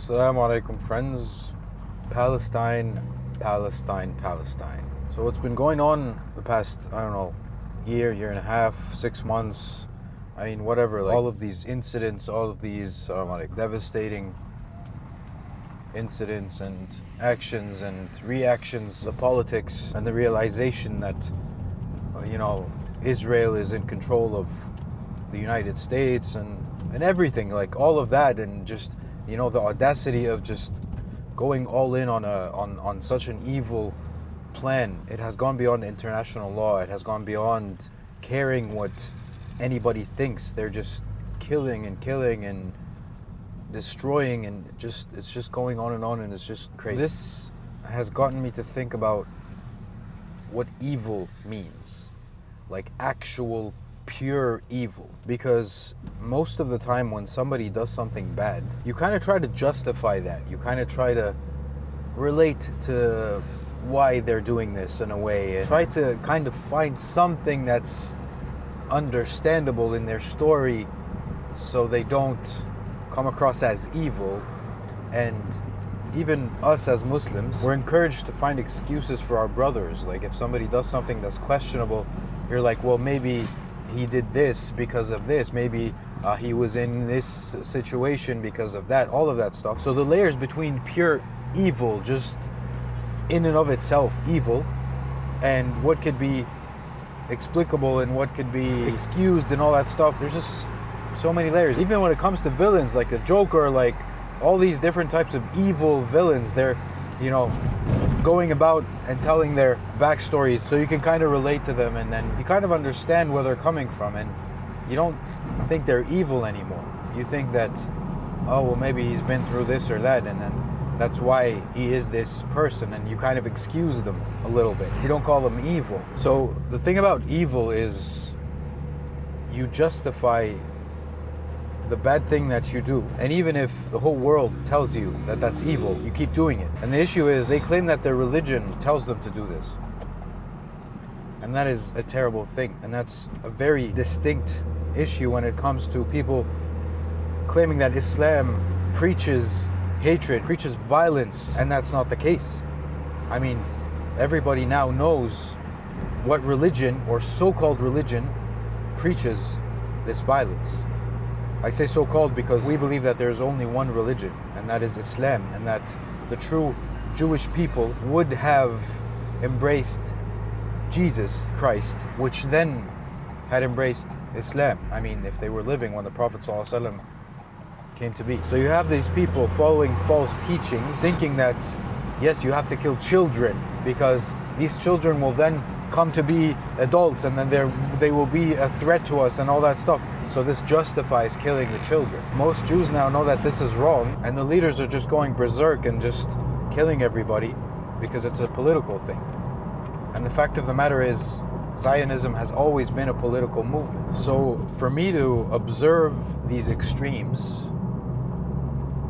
Assalamu alaikum, friends. Palestine. So what's been going on the past, year and a half, 6 months, whatever, all of these incidents, all of these devastating incidents and actions and reactions, the politics and the realization that, Israel is in control of the United States and everything, like all of that, and just, the audacity of just going all in on such an evil plan. It has gone beyond international law. It has gone beyond caring what anybody thinks. They're just killing and destroying, and it's just going on, and it's just crazy. This has gotten me to think about what evil means, like actual pure evil, because most of the time when somebody does something bad, you kind of try to justify that. You kind of try to relate to why they're doing this in a way, and try to kind of find something that's understandable in their story so they don't come across as evil. And even us as Muslims, we're encouraged to find excuses for our brothers. Like if somebody does something that's questionable, you're like, well, maybe he did this because of this, maybe he was in this situation because of that, all of that stuff. So the layers between pure evil, just in and of itself evil, and what could be explicable and what could be excused and all that stuff, there's just so many layers. Even when it comes to villains like the Joker, like all these different types of evil villains, they're going about and telling their backstories so you can kind of relate to them, and then you kind of understand where they're coming from, and you don't think they're evil anymore. You think that, oh, well, maybe he's been through this or that, and then that's why he is this person, and you kind of excuse them a little bit. You don't call them evil. So the thing about evil is you justify the bad thing that you do. And even if the whole world tells you that that's evil, you keep doing it. And the issue is they claim that their religion tells them to do this. And that is a terrible thing. And that's a very distinct issue when it comes to people claiming that Islam preaches hatred, preaches violence, and that's not the case. Everybody now knows what religion, or so-called religion, preaches this violence. I say so-called because we believe that there's only one religion, and that is Islam, and that the true Jewish people would have embraced Jesus Christ, which then had embraced Islam. If they were living when the Prophet ﷺ came to be. So you have these people following false teachings, thinking that, yes, you have to kill children because these children will then come to be adults, and then they will be a threat to us and all that stuff. So this justifies killing the children. Most Jews now know that this is wrong, and the leaders are just going berserk and just killing everybody because it's a political thing. And the fact of the matter is, Zionism has always been a political movement. So for me to observe these extremes,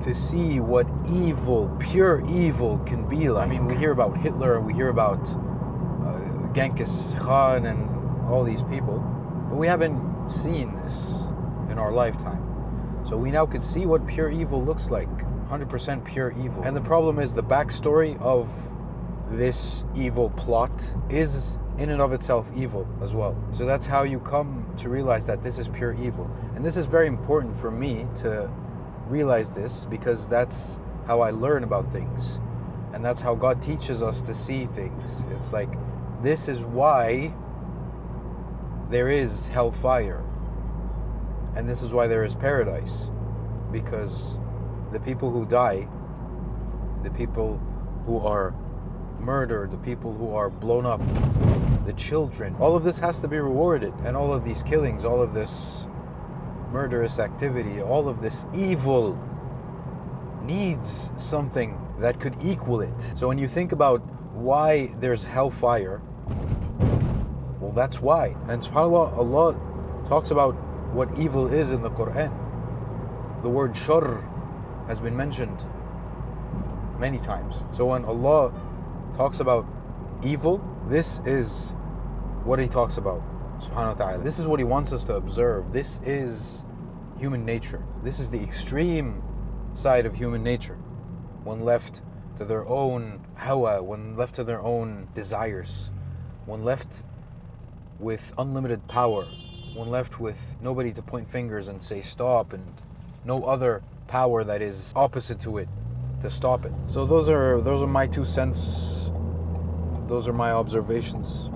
to see what evil, pure evil can be like. We hear about Hitler, we hear about Genghis Khan and all these people, but we haven't seen this in our lifetime. So we now could see what pure evil looks like, 100% pure evil. And the problem is the backstory of this evil plot is in and of itself evil as well. So that's how you come to realize that this is pure evil. And this is very important for me to realize this, because that's how I learn about things, and that's how God teaches us to see things. It's like, this is why there is hellfire, and this is why there is paradise, because the people who die, the people who are murdered, the people who are blown up, the children, all of this has to be rewarded. And all of these killings, all of this murderous activity, all of this evil needs something that could equal it. So when you think about why there's hellfire, well, that's why. And subhanAllah, Allah talks about what evil is in the Quran. The word shar has been mentioned many times. So when Allah talks about evil, this is what He talks about, subhanahu wa ta'ala. This is what He wants us to observe. This is human nature. This is the extreme side of human nature. When left to their own hawa, when left to their own desires, when left with unlimited power, when left with nobody to point fingers and say stop, and no other power that is opposite to it to stop it. So those are my 2 cents. Those are my observations.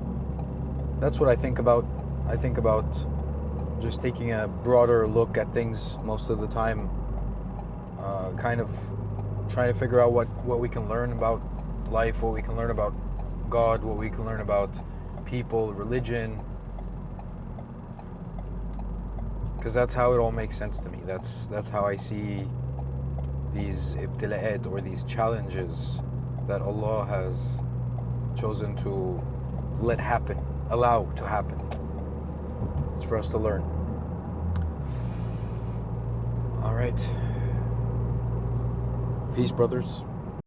That's what I think about. I think about just taking a broader look at things most of the time, kind of trying to figure out what we can learn about life, what we can learn about God, what we can learn about people, religion, because that's how it all makes sense to me. That's how I see these ibtila'at, or these challenges that Allah has chosen to let happen, allow to happen. It's for us to learn. All right. Peace, brothers.